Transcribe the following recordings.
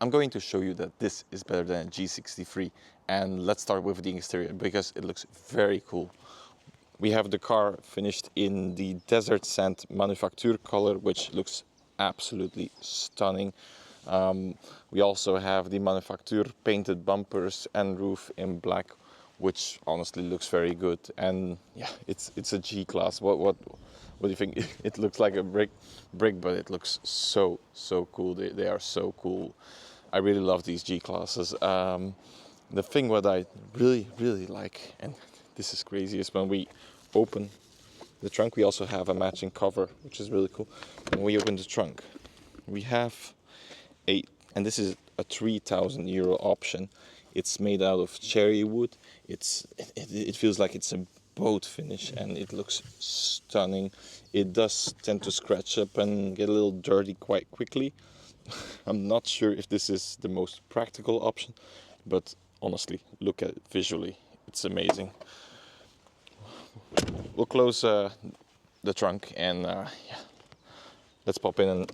I'm going to show you that this is better than a G63, and let's start with the exterior because it looks very cool. We have the car finished in the desert sand manufacture color, which looks absolutely stunning. We also have the manufacture painted bumpers and roof in black, which honestly looks very good. And yeah, it's a G class. What do you think? It looks like a brick, but it looks so cool. They are so cool. I really love these G classes. The thing what I really like, and this is crazy, is when we open the trunk, we also have a matching cover, which is really cool. When we open the trunk, we have and this is a 3,000 euro option. It's made out of cherry wood. It feels like it's a boat finish, and it looks stunning. It does tend to scratch up and get a little dirty quite quickly. I'm not sure if this is the most practical option, but honestly, look at it visually. It's amazing. We'll close the trunk and yeah, let's pop in and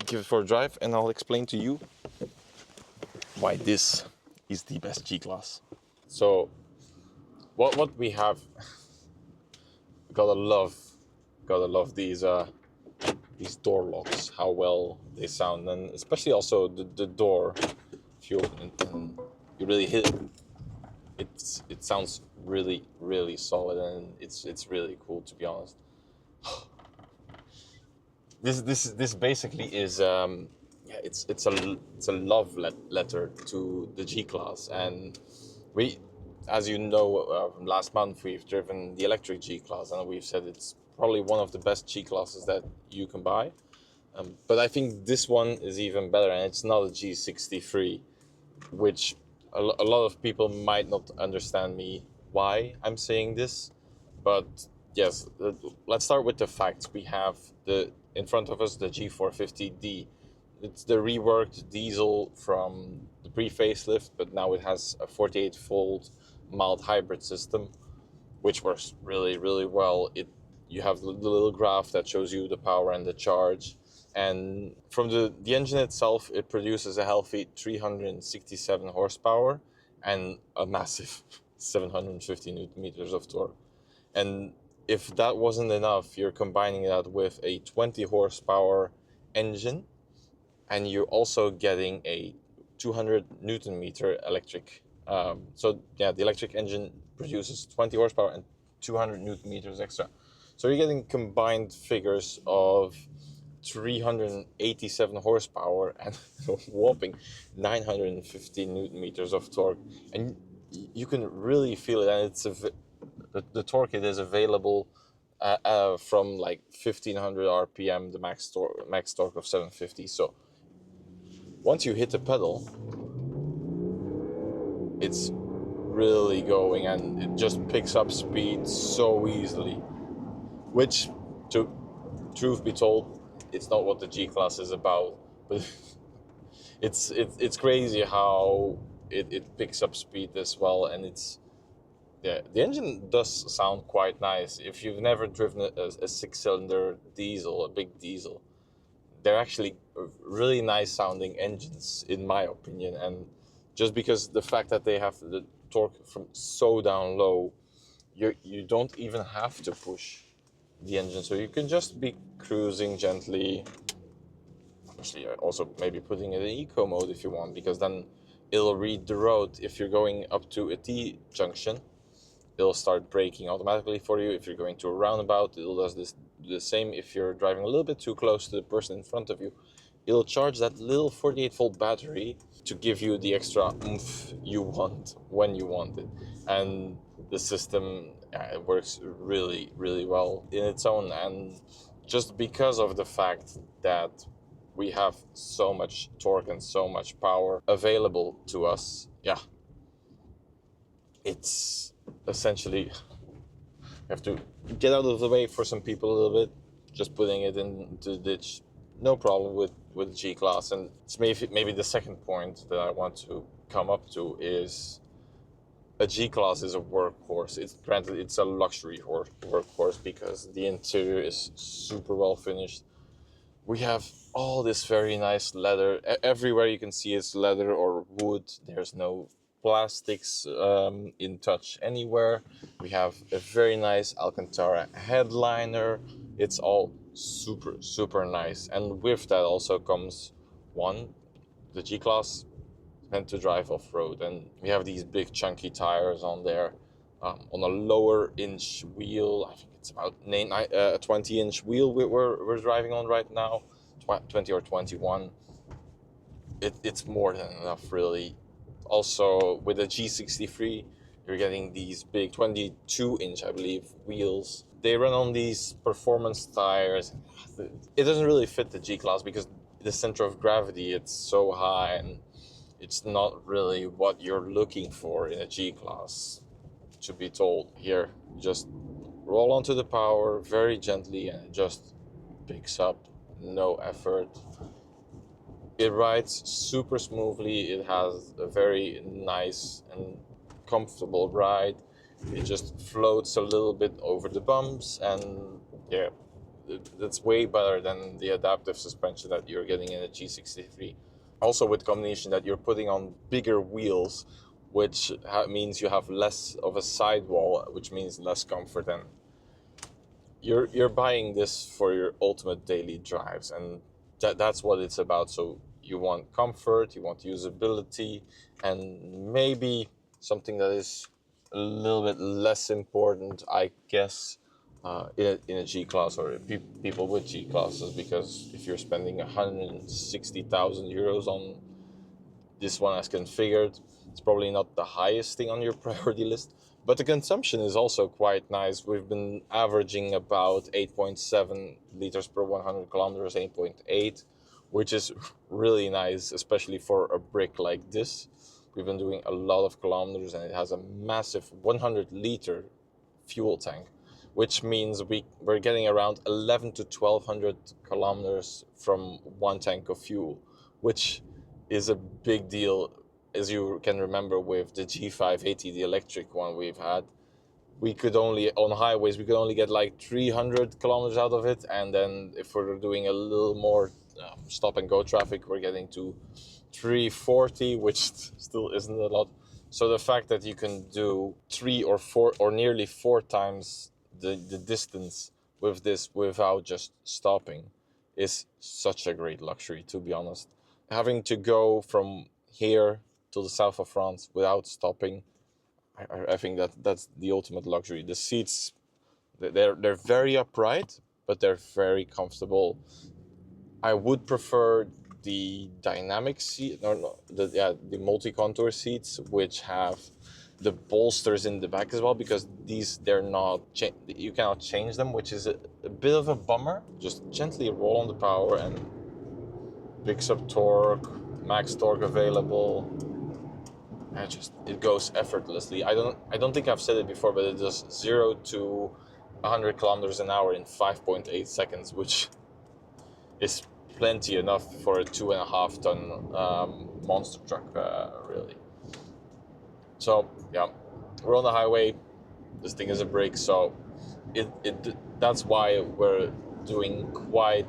give it for a drive, and I'll explain to you why this is the best G-Class. So what we have, gotta love these door locks, how well they sound, and especially also the door. If you open it and you really hit it, it sounds really solid, and it's really cool, to be honest. This basically is yeah, it's a love letter to the G class, and we, as you know, last month we've driven the electric G class, and we've said it's probably one of the best G classes that you can buy. But I think this one is even better, and it's not a G63, which a lot of people might not understand me why I'm saying this, but yes, let's start with the facts. We have in front of us the G450D. It's the reworked diesel from the pre-facelift, but now it has a 48-volt mild hybrid system, which works really well. You have the little graph that shows you the power and the charge. And from the engine itself, it produces a healthy 367 horsepower and a massive 750 newton meters of torque. And if that wasn't enough, you're combining that with a 20 horsepower engine, and you're also getting a 200 newton meter electric. So yeah, the electric engine produces 20 horsepower and 200 newton meters extra. So you're getting combined figures of 387 horsepower and a whopping 950 newton meters of torque, and you can really feel it. And the torque, it is available from like 1500 rpm, the max torque of 750. So once you hit the pedal, it's really going, and it just picks up speed so easily, which, to truth be told, it's not what the G class is about, but it's crazy how it picks up speed as well. And yeah, the engine does sound quite nice. If you've never driven a six-cylinder diesel, a big diesel, they're actually really nice sounding engines, in my opinion. And just because the fact that they have the torque from so down low, you don't even have to push the engine, so you can just be cruising gently. Actually, also maybe putting it in eco mode if you want, because then it'll read the road. If you're going up to a T junction, it'll start braking automatically for you. If you're going to a roundabout, it'll does the same. If you're driving a little bit too close to the person in front of you, it'll charge that little 48-volt battery to give you the extra oomph you want when you want it. And the system, it works really well in its own. And just because of the fact that we have so much torque and so much power available to us, yeah, it's essentially, you have to get out of the way for some people a little bit, just putting it into the ditch, no problem with G class. And it's maybe the second point that I want to come up to is a G class is a workhorse. It's granted, it's a luxury workhorse because the interior is super well finished. We have all this very nice leather. Everywhere you can see it's leather or wood. There's no plastics in touch anywhere. We have a very nice Alcantara headliner. It's all super, super nice. And with that also comes one, the G-Class meant to drive off-road. And we have these big chunky tires on there. On a lower inch wheel, I think it's about a 20-inch wheel we're driving on right now, 20 or 21. It's more than enough, really. Also, with the G63, you're getting these big 22-inch, I believe, wheels. They run on these performance tires. It doesn't really fit the G-Class because the center of gravity, it's so high, and it's not really what you're looking for in a G-Class. To be told here, just roll onto the power very gently and it just picks up, no effort. It rides super smoothly. It has a very nice and comfortable ride. It just floats a little bit over the bumps, and yeah, that's way better than the adaptive suspension that you're getting in a G63. Also, with combination that you're putting on bigger wheels, which means you have less of a sidewall, which means less comfort. And you're buying this for your ultimate daily drives, and that's what it's about. So you want comfort, you want usability, and maybe something that is a little bit less important, I guess, in a G-Class or people with G-Classes, because if you're spending 160,000 euros on this one as configured, it's probably not the highest thing on your priority list, but the consumption is also quite nice. We've been averaging about 8.7 liters per 100 kilometers, 8.8, which is really nice, especially for a brick like this. We've been doing a lot of kilometers, and it has a massive 100-liter fuel tank, which means we're getting around 11 to 1200 kilometers from one tank of fuel, which is a big deal. As you can remember with the G580, the electric one we've had, we could only, on highways, we could only get like 300 kilometers out of it. And then if we're doing a little more stop and go traffic, we're getting to 340, which still isn't a lot. So the fact that you can do 3 or 4 or nearly 4 times the distance with this without just stopping is such a great luxury, to be honest. Having to go from here to the south of France without stopping, I think that's the ultimate luxury. The seats, they're very upright, but they're very comfortable. I would prefer the dynamic seat, the multi-contour seats, which have the bolsters in the back as well, because they're not you cannot change them, which is a bit of a bummer. Just gently roll on the power and picks up torque, max torque available. And it goes effortlessly. I don't think I've said it before, but it does 0 to 100 kilometers an hour in 5.8 seconds, which is plenty enough for a 2.5 ton monster truck, really. So yeah, we're on the highway. This thing is a brick, so that's why we're doing quite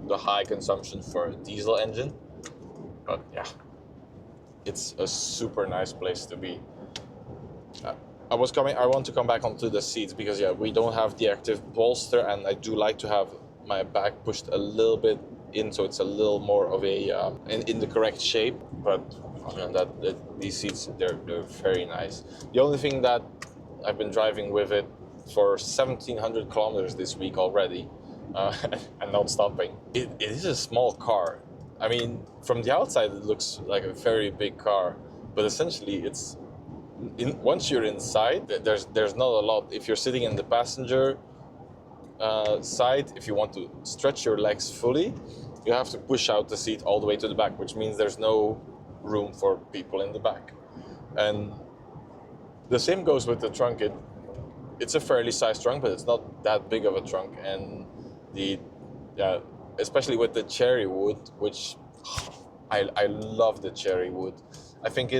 the high consumption for a diesel engine. But yeah, it's a super nice place to be. I want to come back onto the seats because yeah, we don't have the active bolster, and I do like to have my back pushed a little bit in, so it's a little more of a in the correct shape. But other than that, these seats, they're very nice. The only thing that I've been driving with it for 1,700 kilometers this week already, and not stopping. It is a small car. I mean, from the outside it looks like a very big car, but essentially once you're inside, there's not a lot. If you're sitting in the passenger side, if you want to stretch your legs fully, you have to push out the seat all the way to the back, which means there's no room for people in the back. And the same goes with the trunk. It's a fairly sized trunk, but it's not that big of a trunk. And especially with the cherry wood, which I love the cherry wood. I think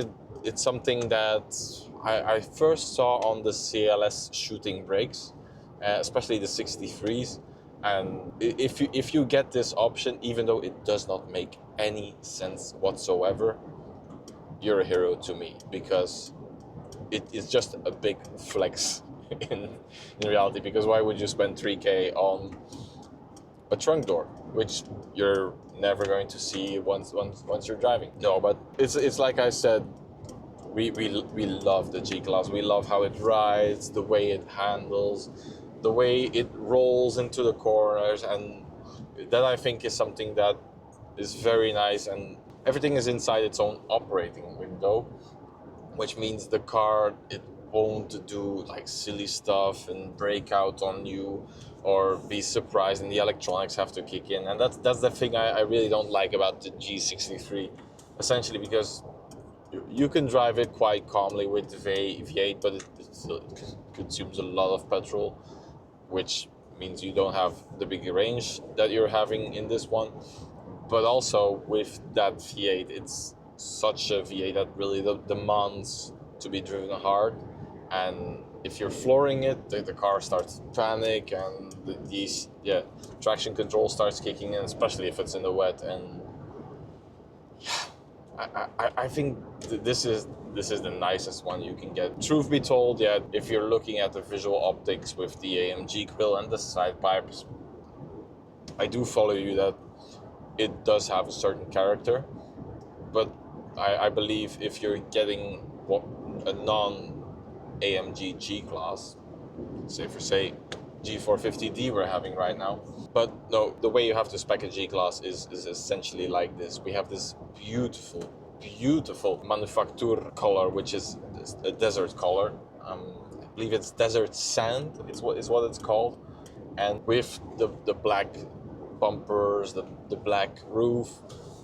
it's something that I first saw on the CLS shooting brakes, especially the 63s. And if you get this option, even though it does not make any sense whatsoever, you're a hero to me, because it is just a big flex in reality. Because why would you spend 3K on a trunk door, which you're never going to see once you're driving? No, but it's like I said, we love the G-Class. We love how it rides, the way it handles, the way it rolls into the corners, and that I think is something that is very nice. And everything is inside its own operating window, which means the car, it won't do like silly stuff and break out on you or be surprised, and the electronics have to kick in. And that's the thing I really don't like about the G63, essentially, because you can drive it quite calmly with the V8, but it still consumes a lot of petrol, which means you don't have the big range that you're having in this one. But also with that V8, it's such a V8 that really demands to be driven hard. And if you're flooring it, the car starts to panic, and traction control starts kicking in, especially if it's in the wet. And I think this is the nicest one you can get. Truth be told, yeah, if you're looking at the visual optics with the AMG grille and the side pipes, I do follow you that it does have a certain character. But I believe if you're getting a non-AMG G-Class, say G450D we're having right now. But no, the way you have to spec a G-Class is essentially like this. We have this beautiful manufacture color, which is a desert color. I believe it's desert sand, is what it's called. And with the black bumpers, the black roof,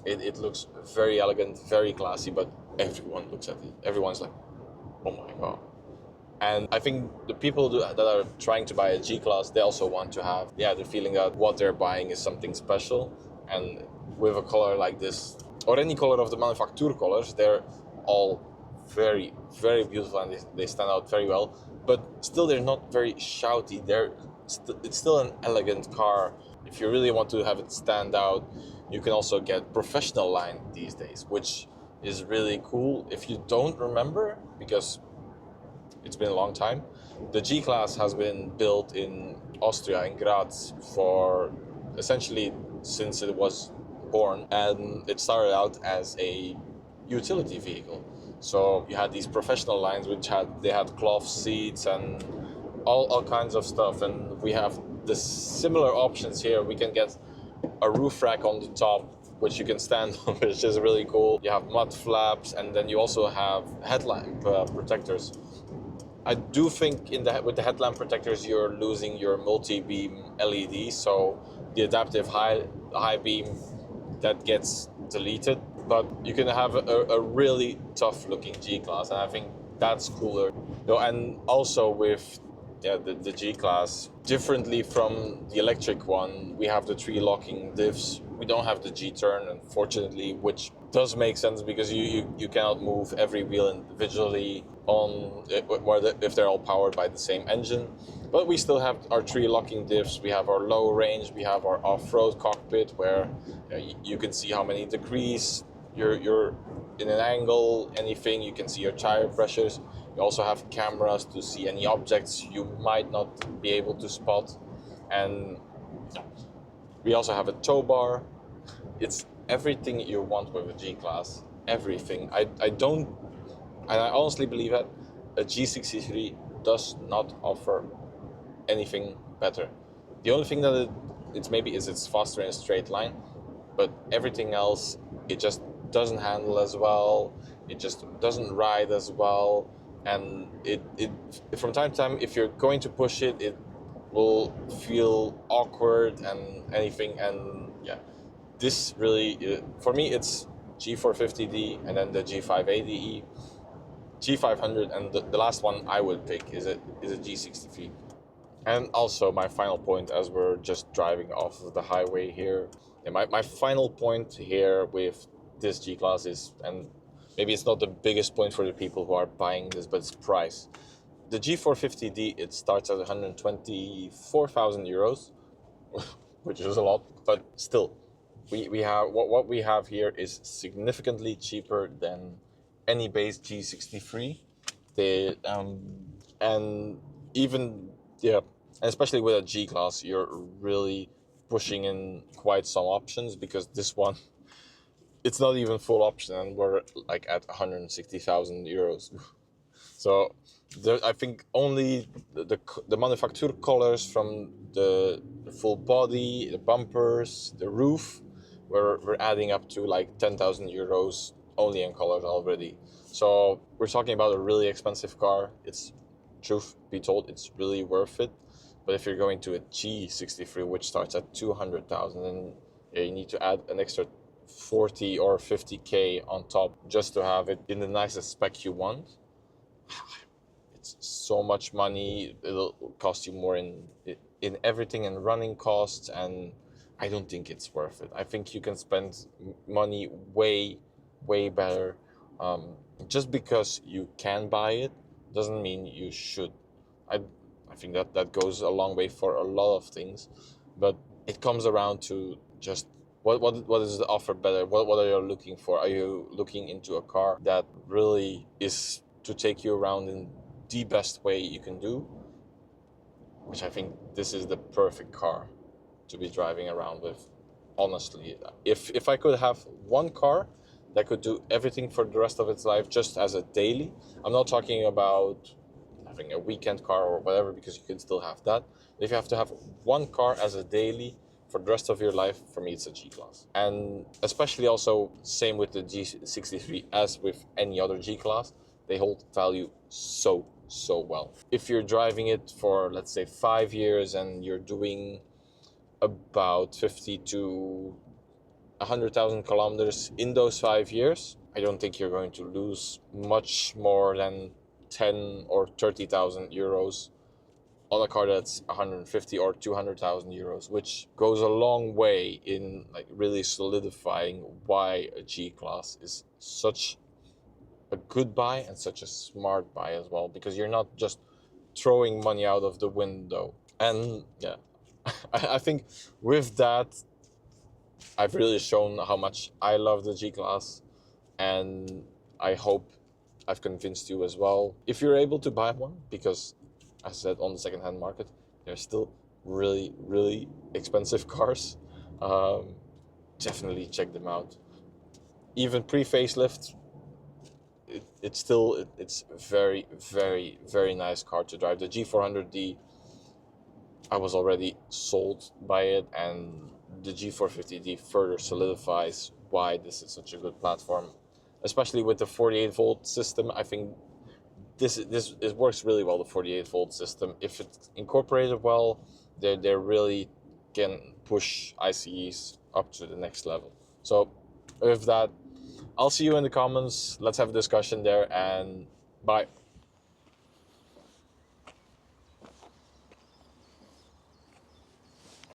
it looks very elegant, very classy, but everyone looks at it. Everyone's like, oh my god. And I think the people that are trying to buy a G-Class, they also want to have the feeling that what they're buying is something special. And with a color like this, or any color of the manufacture colors, they're all very, very beautiful, and they stand out very well. But still, they're not very shouty. It's still an elegant car. If you really want to have it stand out, you can also get professional line these days, which is really cool. If you don't remember, because it's been a long time, the G-Class has been built in Austria, in Graz, for essentially since it was born, and it started out as a utility vehicle. So you had these professional lines which had cloth seats and all kinds of stuff, and we have the similar options here. We can get a roof rack on the top, which you can stand on, which is really cool. You have mud flaps, and then you also have headlamp protectors. I do think with the headlamp protectors, you're losing your multi-beam LED, so the adaptive high beam, that gets deleted. But you can have a really tough looking G-Class, and I think that's cooler. And also with the G-Class, differently from the electric one, we have the 3 locking diffs. We don't have the G-turn, unfortunately, which does make sense because you cannot move every wheel individually if they're all powered by the same engine. But we still have our 3 locking diffs. We have our low range. We have our off-road cockpit, where you can see how many degrees you're in an angle, anything. You can see your tire pressures. You also have cameras to see any objects you might not be able to spot. And we also have a tow bar. It's everything you want with a G-Class. Everything. I honestly believe that a G63 does not offer anything better. The only thing that it's maybe is it's faster in a straight line, but everything else, it just doesn't handle as well. It just doesn't ride as well. And it from time to time, if you're going to push it, it will feel awkward and anything. And this really, for me, it's G450D and then the G580E, G500, and the last one I would pick is a G63. And also my final point, as we're just driving off of the highway here, my final point here with this G-Class is, and maybe it's not the biggest point for the people who are buying this, but it's price. The G450D, it starts at 124,000 euros, which is a lot, but still, we have what we have here is significantly cheaper than any base G63. They and even yeah, especially with a G class, you're really pushing in quite some options, because this one, it's not even full option, and we're like at 160,000 euros. So I think only the manufacturer colors from the full body, the bumpers, the roof, we're adding up to like 10,000 euros only in colors already. So we're talking about a really expensive car. It's, truth be told, it's really worth it. But if you're going to a G63, which starts at 200,000, then you need to add an extra 40 or 50k on top just to have it in the nicest spec you want. It's so much money. It'll cost you more in everything, and running costs, and I don't think it's worth it. I think you can spend money way better. Just because you can buy it doesn't mean you should. I think that goes a long way for a lot of things, but it comes around to just what is the offer better? What are you looking for? Are you looking into a car that really is to take you around in the best way you can do? Which I think this is the perfect car to be driving around with. Honestly, if I could have one car that could do everything for the rest of its life just as a daily, I'm not talking about having a weekend car or whatever, because you can still have that. If you have to have one car as a daily for the rest of your life, for me it's a G-Class. And especially also, same with the G63 as with any other G-Class, they hold value so well. If you're driving it for, let's say, 5 years and you're doing about 50 to 100,000 kilometers in those 5 years, I don't think you're going to lose much more than 10 or 30,000 euros on a car that's 150 or 200,000 euros, which goes a long way in like really solidifying why a G-Class is such a good buy and such a smart buy as well, because you're not just throwing money out of the window. And yeah, I think with that, I've really shown how much I love the G-Class, and I hope I've convinced you as well. If you're able to buy one, because as I said, on the second-hand market, they're still really expensive cars. Definitely check them out. Even pre-facelift, it's very nice car to drive. The G400D, I was already sold by it, and the G450D further solidifies why this is such a good platform, especially with the 48-volt system. I think it works really well, the 48-volt system. If it's incorporated well, they really can push ICEs up to the next level. So with that, I'll see you in the comments. Let's have a discussion there, and bye.